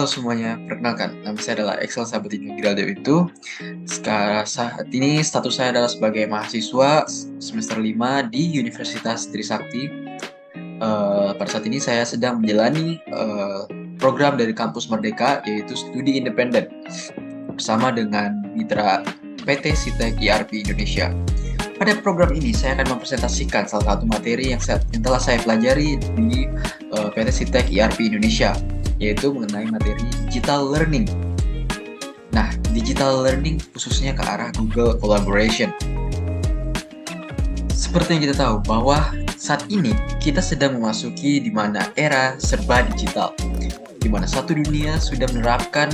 Halo semuanya, perkenalkan, nama saya adalah Excel Sabatino Giraldo itu. Sekarang saat ini status saya adalah sebagai mahasiswa semester 5 di Universitas Trisakti. Pada saat ini saya sedang menjalani program dari Kampus Merdeka, yaitu studi independen, bersama dengan mitra PT Sitek IRP Indonesia. Pada program ini, saya akan mempresentasikan salah satu materi yang telah saya pelajari di PT Sitek IRP Indonesia, yaitu mengenai materi digital learning. Nah, digital learning khususnya ke arah Google Collaboration. Seperti yang kita tahu bahwa saat ini kita sedang memasuki di mana era serba digital, di mana satu dunia sudah menerapkan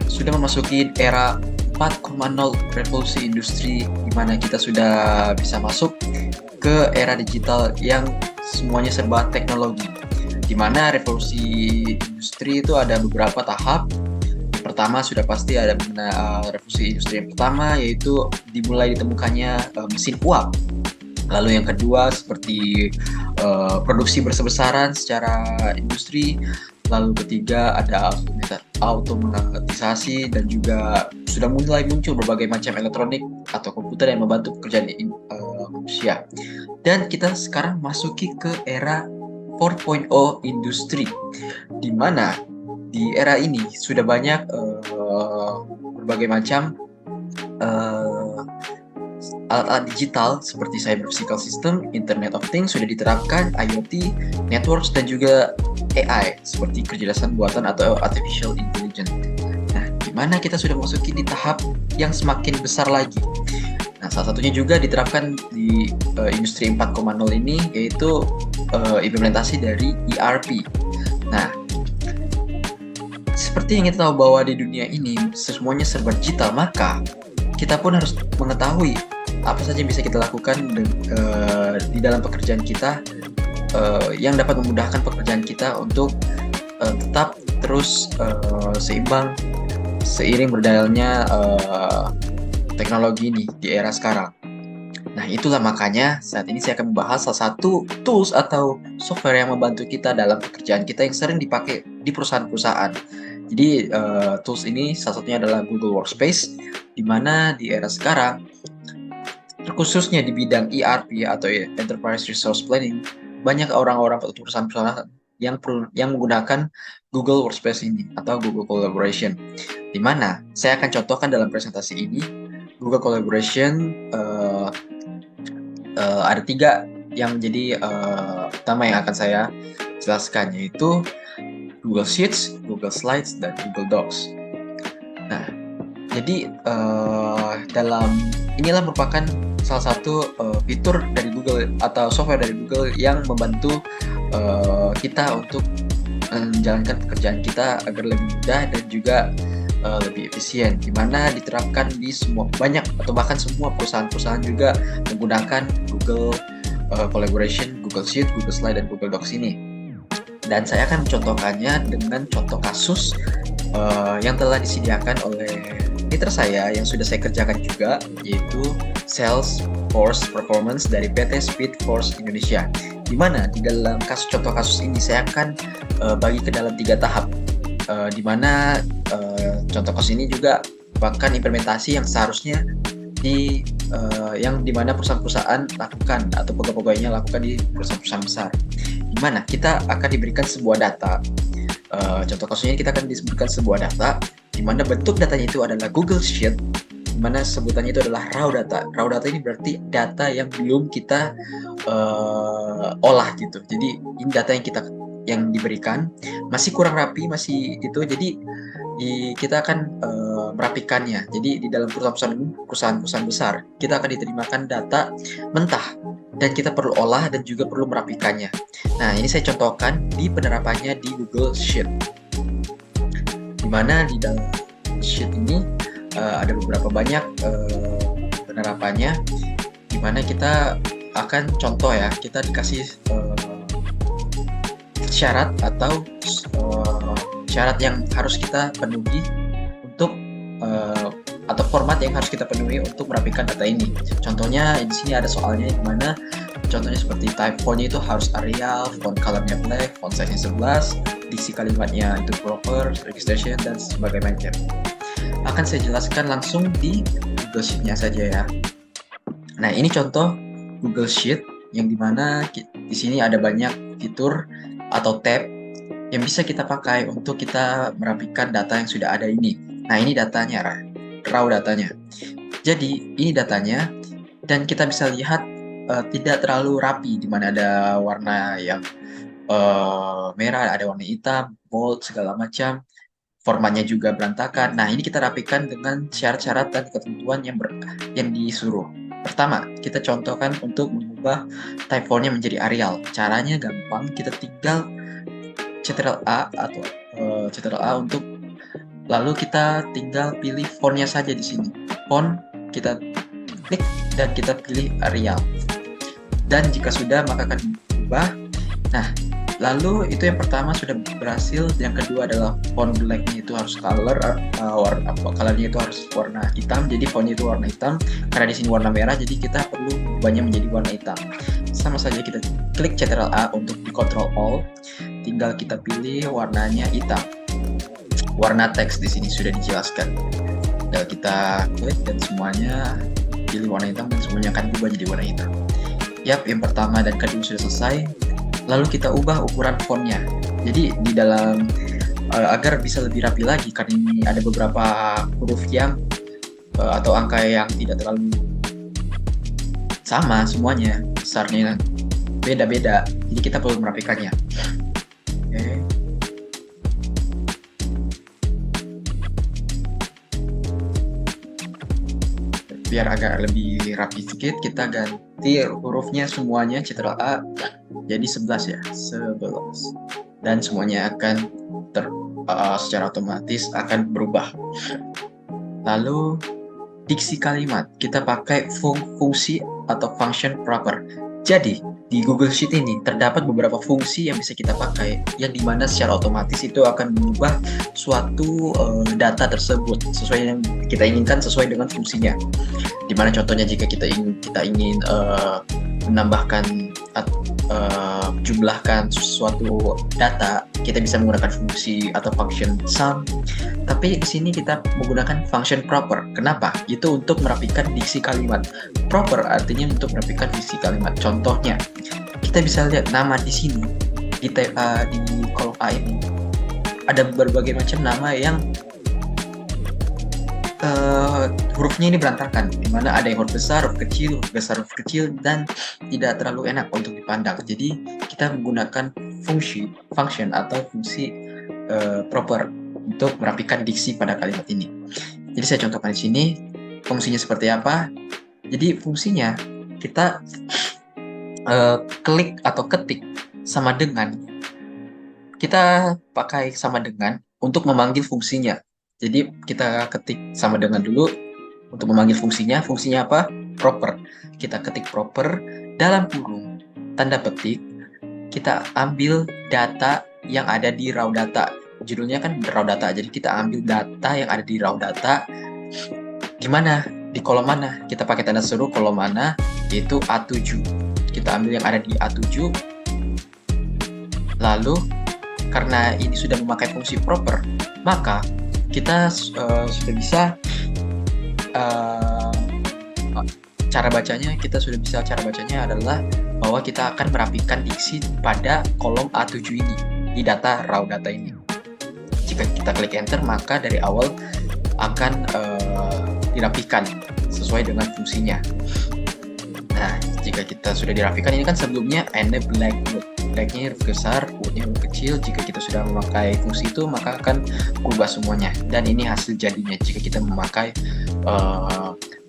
sudah memasuki era 4.0 revolusi industri, di mana kita sudah bisa masuk ke era digital yang semuanya serba teknologi. Di mana revolusi industri itu ada beberapa tahap. Pertama sudah pasti ada revolusi industri yang pertama, yaitu dimulai ditemukannya mesin uap. Lalu yang kedua seperti produksi besar-besaran secara industri. Lalu ketiga ada automatisasi, dan juga sudah mulai muncul berbagai macam elektronik atau komputer yang membantu pekerjaan manusia. Dan kita sekarang masuki ke era 4.0 industri, di mana di era ini sudah banyak berbagai macam alat-alat digital seperti cyber physical system, Internet of Things sudah diterapkan, IoT, networks, dan juga AI seperti kecerdasan buatan atau artificial intelligence. Nah, di mana kita sudah masuki di tahap yang semakin besar lagi. Nah, salah satunya juga diterapkan di industri 4.0 ini, yaitu implementasi dari ERP. Nah, seperti yang kita tahu bahwa di dunia ini semuanya serba digital, maka kita pun harus mengetahui apa saja yang bisa kita lakukan di dalam pekerjaan kita yang dapat memudahkan pekerjaan kita untuk tetap terus seimbang seiring berjalannya teknologi ini di era sekarang. Nah, itulah makanya saat ini saya akan membahas salah satu tools atau software yang membantu kita dalam pekerjaan kita yang sering dipakai di perusahaan-perusahaan. Jadi tools ini salah satunya adalah Google Workspace, di mana di era sekarang, terkhususnya di bidang ERP atau Enterprise Resource Planning, banyak orang-orang atau perusahaan-perusahaan yang menggunakan Google Workspace ini atau Google Collaboration. Di mana saya akan contohkan dalam presentasi ini Google Collaboration. Ada 3 yang menjadi utama yang akan saya jelaskan, yaitu Google Sheets, Google Slides, dan Google Docs. Nah, jadi inilah merupakan salah satu fitur dari Google atau software dari Google yang membantu kita untuk menjalankan pekerjaan kita agar lebih mudah dan juga lebih efisien, di mana diterapkan di banyak atau bahkan semua perusahaan-perusahaan juga menggunakan Google Collaboration, Google Sheet, Google Slide, dan Google Docs ini. Dan saya akan mencontohkannya dengan contoh kasus yang telah disediakan oleh mitra saya yang sudah saya kerjakan juga, yaitu Salesforce Performance dari PT Speedforce Indonesia. Di mana di dalam contoh kasus ini saya akan bagi ke dalam 3 tahap. Di mana contoh kasus ini juga merupakan implementasi yang seharusnya yang dimana perusahaan-perusahaan lakukan atau pegawai-pegawainya lakukan di perusahaan-perusahaan besar, di mana kita akan diberikan sebuah data. Contoh kasusnya kita akan diberikan sebuah data, di mana bentuk datanya itu adalah Google Sheet, di mana sebutannya itu adalah raw data. Raw data ini berarti data yang belum kita olah gitu. Jadi ini data yang diberikan masih kurang rapi, masih itu. Jadi kita akan merapikannya. Jadi di dalam perusahaan-perusahaan besar, kita akan diterimakan data mentah dan kita perlu olah dan juga perlu merapikannya. Nah, ini saya contohkan di penerapannya di Google Sheet, di mana di dalam Sheet ini ada beberapa banyak penerapannya, di mana kita akan contoh ya, kita dikasih syarat atau syarat yang harus kita penuhi untuk atau format yang harus kita penuhi untuk merapikan data ini. Contohnya di sini ada soalnya, di mana contohnya seperti type fontnya itu harus Arial, font colornya black, font size-nya 11, diksi kalimatnya itu proper, registration, dan sebagainya macam. Akan saya jelaskan langsung di Google Sheet-nya saja ya. Nah, ini contoh Google Sheet yang dimana di sini ada banyak fitur atau tab yang bisa kita pakai untuk kita merapikan data yang sudah ada ini. Nah, ini datanya, raw datanya. Jadi, ini datanya, dan kita bisa lihat tidak terlalu rapi, di mana ada warna yang merah, ada warna hitam, bold, segala macam. Formatnya juga berantakan. Nah, ini kita rapikan dengan syarat-syarat dan ketentuan yang disuruh. Pertama, kita contohkan untuk mengubah type font-nya menjadi Arial. Caranya gampang, kita tinggal Ctrl A atau Ctrl A untuk, lalu kita tinggal pilih font-nya saja di sini. Font kita klik dan kita pilih Arial. Dan jika sudah, maka akan berubah. Nah, lalu itu yang pertama sudah berhasil. Yang kedua adalah font black-nya itu harus colornya itu harus warna hitam. Jadi fontnya itu warna hitam. Karena di sini warna merah, jadi kita perlu mengubahnya menjadi warna hitam. Sama saja kita klik Ctrl A untuk di Ctrl All. Tinggal kita pilih warnanya hitam. Warna teks di sini sudah dijelaskan. Tinggal kita klik dan semuanya pilih warna hitam dan semuanya akan berubah jadi warna hitam. Yap, yang pertama dan kedua sudah selesai. Lalu kita ubah ukuran fontnya. Jadi di dalam agar bisa lebih rapi lagi, karena ini ada beberapa huruf yang atau angka yang tidak terlalu sama semuanya, besarnya beda-beda. Jadi kita perlu merapikannya. Oke. Biar agak lebih rapi sedikit, kita ganti hurufnya semuanya Ctrl A jadi 11 ya, 11. Dan semuanya akan secara otomatis akan berubah. Lalu diksi kalimat, kita pakai fungsi atau function proper. Jadi di Google Sheet ini terdapat beberapa fungsi yang bisa kita pakai, yang dimana secara otomatis itu akan mengubah suatu data tersebut sesuai yang kita inginkan, sesuai dengan fungsinya. Dimana contohnya jika kita ingin menambahkan jumlahkan suatu data, kita bisa menggunakan fungsi atau function sum. Tapi di sini kita menggunakan function proper. Kenapa? Itu untuk merapikan diksi kalimat. Proper artinya untuk merapikan diksi kalimat. Contohnya, kita bisa lihat nama di sini di kolom A ini ada berbagai macam nama yang hurufnya ini berantakan, dimana ada yang huruf besar, huruf kecil, huruf besar, huruf kecil, dan tidak terlalu enak untuk dipandang. Jadi kita menggunakan function atau fungsi proper untuk merapikan diksi pada kalimat ini. Jadi saya contohkan di sini fungsinya seperti apa. Jadi fungsinya kita klik atau ketik sama dengan, kita pakai sama dengan untuk memanggil fungsinya. Jadi kita ketik sama dengan dulu untuk memanggil fungsinya. Fungsinya apa? Proper. Kita ketik proper dalam kurung tanda petik. Kita ambil data yang ada di raw data. Judulnya kan raw data. Jadi kita ambil data yang ada di raw data. Gimana? Di kolom mana? Kita pakai tanda seru kolom mana? Yaitu A7. Kita ambil yang ada di A7. Lalu karena ini sudah memakai fungsi proper, maka kita sudah bisa cara bacanya adalah bahwa kita akan merapikan diksi pada kolom A7 ini di data raw data ini. Jika kita klik enter, maka dari awal akan dirapikan sesuai dengan fungsinya. Nah, jika kita sudah dirapikan, ini kan sebelumnya N black-nya huruf besar, wood-nya huruf kecil. Jika kita sudah memakai fungsi itu, maka akan berubah semuanya. Dan ini hasil jadinya jika kita memakai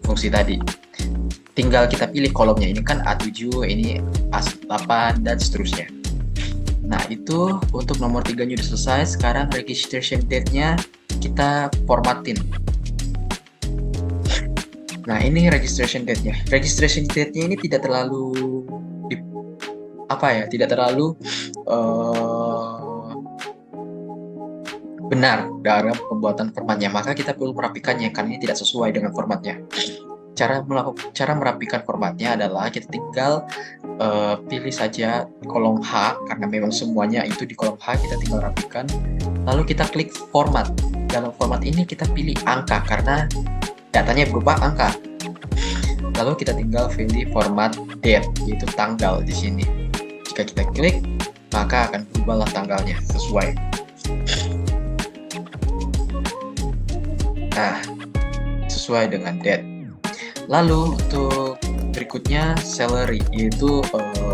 fungsi tadi. Tinggal kita pilih kolomnya. Ini kan A7, ini A8, dan seterusnya. Nah, itu untuk nomor 3-nya sudah selesai. Sekarang registration date-nya kita formatin. Nah, ini registration date-nya. Registration date-nya ini tidak terlalu benar dalam pembuatan formatnya, maka kita perlu merapikannya karena ini tidak sesuai dengan formatnya. Cara merapikan formatnya adalah kita tinggal pilih saja kolom H, karena memang semuanya itu di kolom H, kita tinggal rapikan. Lalu kita klik format. Dalam format ini kita pilih angka, karena datanya berupa angka. Lalu kita tinggal pilih format date, yaitu tanggal di sini. Jika kita klik, maka akan berubahlah tanggalnya sesuai. Nah, sesuai dengan date. Lalu untuk berikutnya salary, yaitu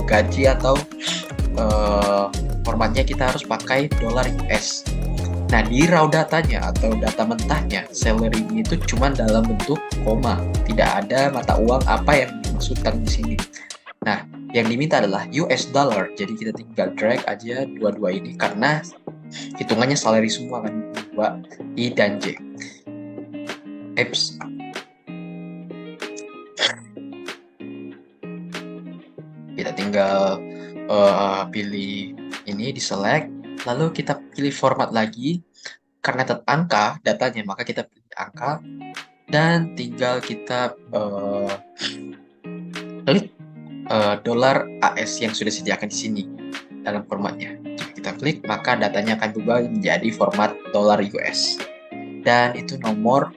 gaji atau formatnya kita harus pakai dolar US. Nah, di raw datanya atau data mentahnya, salary itu cuma dalam bentuk koma, tidak ada mata uang apa yang dimaksudkan di sini. Nah, yang diminta adalah US dollar, jadi kita tinggal drag aja dua-dua ini karena hitungannya salary semua kan, dua I dan J. Eps. Kita tinggal pilih ini, di select, lalu kita pilih format lagi. Karena angka datanya, maka kita pilih angka dan tinggal kita klik dolar AS yang sudah disediakan di sini dalam formatnya. Jika kita klik, maka datanya akan berubah menjadi format dolar US. Dan itu nomor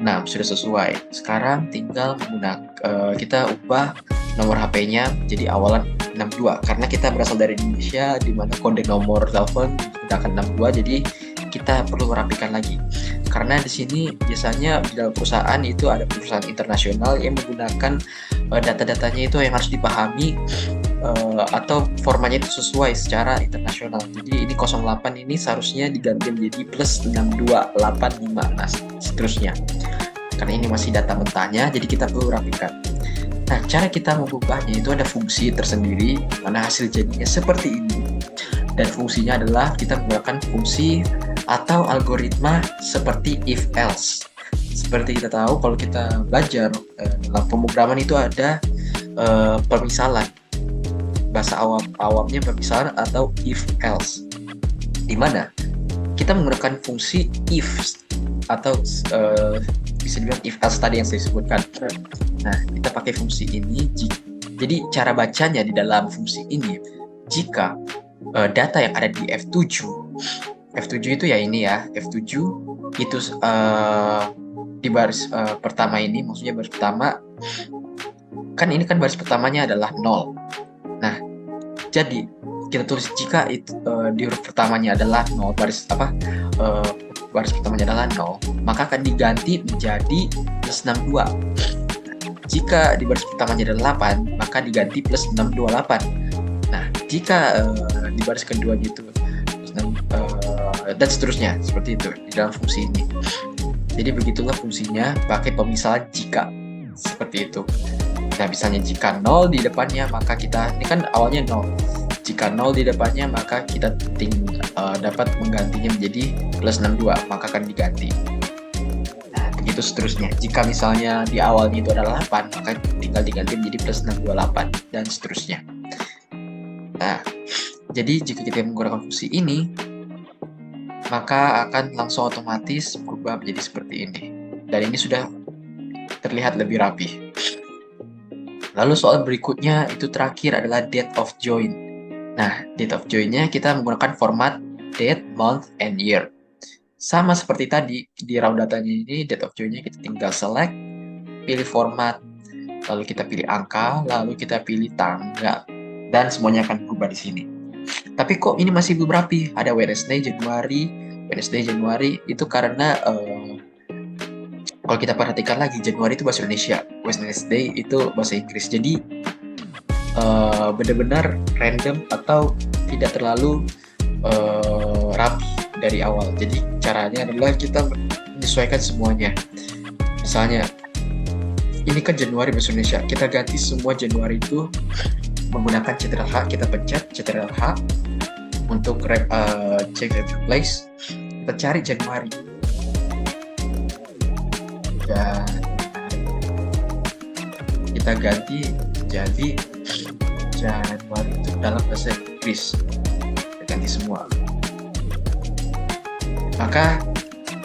6 sudah sesuai. Sekarang tinggal menggunakan kita ubah nomor HP-nya jadi awalan 62 karena kita berasal dari Indonesia, di mana kode nomor telepon menggunakan 62, jadi kita perlu merapikan lagi. Karena di sini biasanya di dalam perusahaan itu ada perusahaan internasional yang menggunakan data-datanya itu yang harus dipahami atau formatnya itu sesuai secara internasional. Jadi ini 08 ini seharusnya diganti menjadi plus 6285, nah seterusnya. Karena ini masih data mentahnya, jadi kita perlu rapikan. Nah, cara kita mengubahnya itu ada fungsi tersendiri, mana hasil jadinya seperti ini. Dan fungsinya adalah kita menggunakan fungsi atau algoritma seperti if else. Seperti kita tahu kalau kita belajar dalam pemrograman itu ada permisalan. Bahasa awamnya permisalan atau if else. Di mana kita menggunakan fungsi if atau bisa dibilang if else tadi yang saya sebutkan. Nah, kita pakai fungsi ini. Jadi cara bacanya di dalam fungsi ini, jika data yang ada di F7 itu ya ini ya, F7 itu di baris pertama ini, maksudnya baris pertama kan ini kan baris pertamanya adalah 0. Nah, jadi kita tulis jika itu di huruf pertamanya adalah 0, baris pertamanya adalah 0, maka akan diganti menjadi plus 62. Jika di baris pertamanya adalah 8, maka diganti plus 628. Nah, jika di baris kedua gitu, dan seterusnya, seperti itu di dalam fungsi ini. Jadi begitulah fungsinya pakai pemisalan jika, seperti itu. Nah, misalnya jika 0 di depannya, maka kita, ini kan awalnya 0. Jika 0 di depannya, maka kita dapat menggantinya menjadi plus 62, maka akan diganti. Itu seterusnya. Jika misalnya di awalnya itu adalah 8, maka tinggal diganti menjadi plus 628 dan seterusnya. Nah, jadi jika kita menggunakan fungsi ini, maka akan langsung otomatis berubah menjadi seperti ini. Dan ini sudah terlihat lebih rapi. Lalu soal berikutnya itu terakhir adalah date of join. Nah, date of join-nya kita menggunakan format date, month, and year. Sama seperti tadi, di raw datanya ini, date of join-nya kita tinggal select, pilih format, lalu kita pilih angka, lalu kita pilih tanggal, dan semuanya akan berubah di sini. Tapi kok ini masih belum rapi? Ada Wednesday, Januari, itu karena kalau kita perhatikan lagi, Januari itu bahasa Indonesia, Wednesday itu bahasa Inggris, jadi benar-benar random atau tidak terlalu rapi dari awal. Jadi caranya adalah kita menyesuaikan semuanya. Misalnya ini kan Januari bahasa Indonesia, kita ganti semua Januari itu menggunakan Ctrl H, kita pencet Ctrl H untuk change place, kita cari Januari dan kita ganti jadi Januari itu dalam bahasa Inggris, kita ganti semua, maka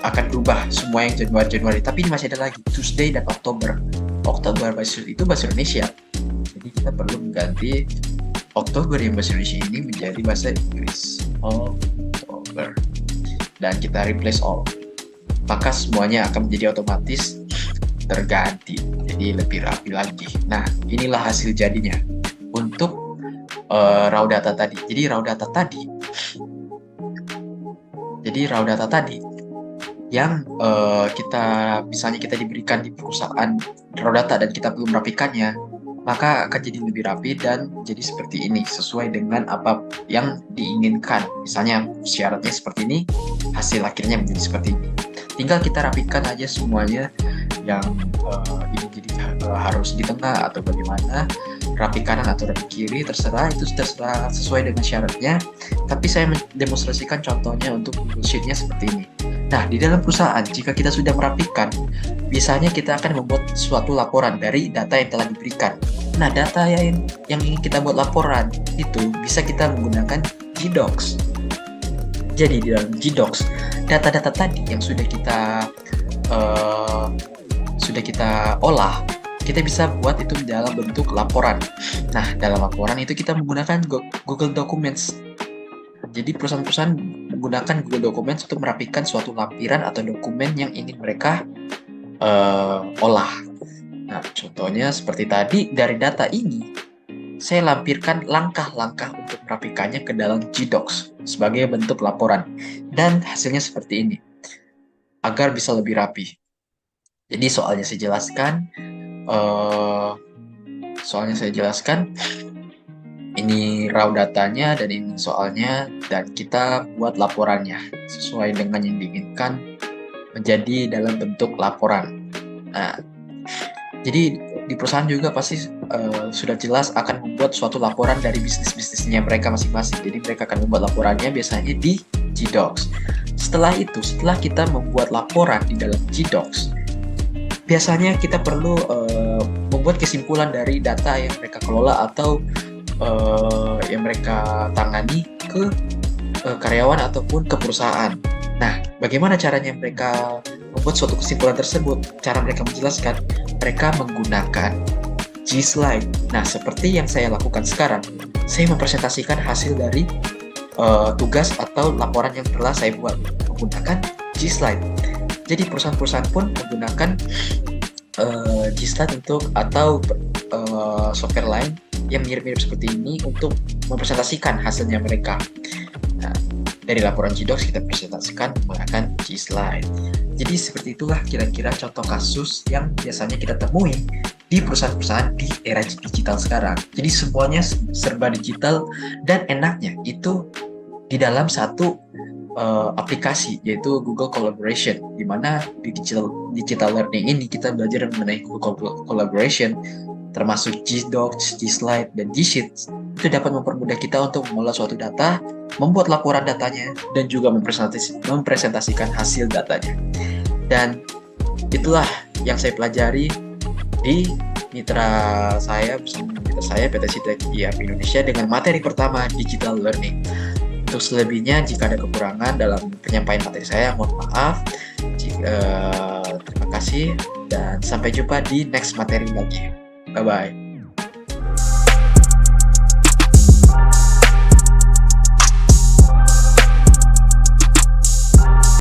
akan berubah semua yang Januari. Tapi ini masih ada lagi Tuesday dan Oktober itu bahasa Indonesia, Jadi kita perlu mengganti Oktober yang bahasa Indonesia ini menjadi bahasa Inggris Oktober, dan kita replace all, maka semuanya akan menjadi otomatis terganti, jadi lebih rapi lagi. Nah, inilah hasil jadinya untuk raw data tadi. Jadi raw data tadi yang kita misalnya kita diberikan di perusahaan raw data dan kita belum merapikannya, maka akan jadi lebih rapi dan jadi seperti ini sesuai dengan apa yang diinginkan. Misalnya syaratnya seperti ini, hasil akhirnya menjadi seperti ini. Tinggal kita rapikan aja semuanya, yang ini jadi harus di tengah atau bagaimana, rapi kanan atau rapi kiri, terserah, itu terserah sesuai dengan syaratnya. Tapi saya mendemonstrasikan contohnya untuk Google Sheet-nya seperti ini. Nah, di dalam perusahaan, jika kita sudah merapikan, biasanya kita akan membuat suatu laporan dari data yang telah diberikan. Nah, data yang ingin kita buat laporan itu bisa kita menggunakan Gdocs. Jadi di dalam Gdocs, data-data tadi yang sudah kita olah, kita bisa buat itu dalam bentuk laporan. Nah, dalam laporan itu kita menggunakan Google Documents. Jadi perusahaan-perusahaan menggunakan Google Documents untuk merapikan suatu lampiran atau dokumen yang ingin mereka olah. Nah, contohnya seperti tadi, dari data ini saya lampirkan langkah-langkah untuk merapikannya ke dalam Gdocs sebagai bentuk laporan, dan hasilnya seperti ini agar bisa lebih rapi. Jadi soalnya saya jelaskan ini raw datanya dan ini soalnya, dan kita buat laporannya sesuai dengan yang diinginkan menjadi dalam bentuk laporan. Nah, jadi di perusahaan juga pasti sudah jelas akan membuat suatu laporan dari bisnisnya mereka masing-masing. Jadi mereka akan membuat laporannya biasanya di Gdocs. Setelah kita membuat laporan di dalam Gdocs, biasanya kita perlu membuat kesimpulan dari data yang mereka kelola atau yang mereka tangani ke karyawan ataupun ke perusahaan. Nah, bagaimana caranya mereka membuat suatu kesimpulan tersebut? Cara mereka menjelaskan, mereka menggunakan G-Slide. Nah, seperti yang saya lakukan sekarang, saya mempresentasikan hasil dari tugas atau laporan yang telah saya buat menggunakan G-Slide. Jadi perusahaan-perusahaan pun menggunakan G-Slide atau software lain yang mirip-mirip seperti ini untuk mempresentasikan hasilnya mereka. Nah, dari laporan Gdocs kita presentasikan menggunakan G-Slide. Jadi seperti itulah kira-kira contoh kasus yang biasanya kita temui di perusahaan-perusahaan di era digital sekarang. Jadi semuanya serba digital, dan enaknya itu di dalam satu aplikasi, yaitu Google Collaboration, di mana di digital learning ini kita belajar mengenai Google Collaboration, termasuk Gdocs, G-Slide, dan G-Sheet. Itu dapat mempermudah kita untuk mengolah suatu data, membuat laporan datanya, dan juga mempresentasikan hasil datanya. Dan itulah yang saya pelajari di mitra saya PT Sitek IAP Indonesia dengan materi pertama digital learning. Untuk selebihnya, jika ada kekurangan dalam penyampaian materi saya, mohon maaf. Terima kasih dan sampai jumpa di next materi lagi. Bye-bye.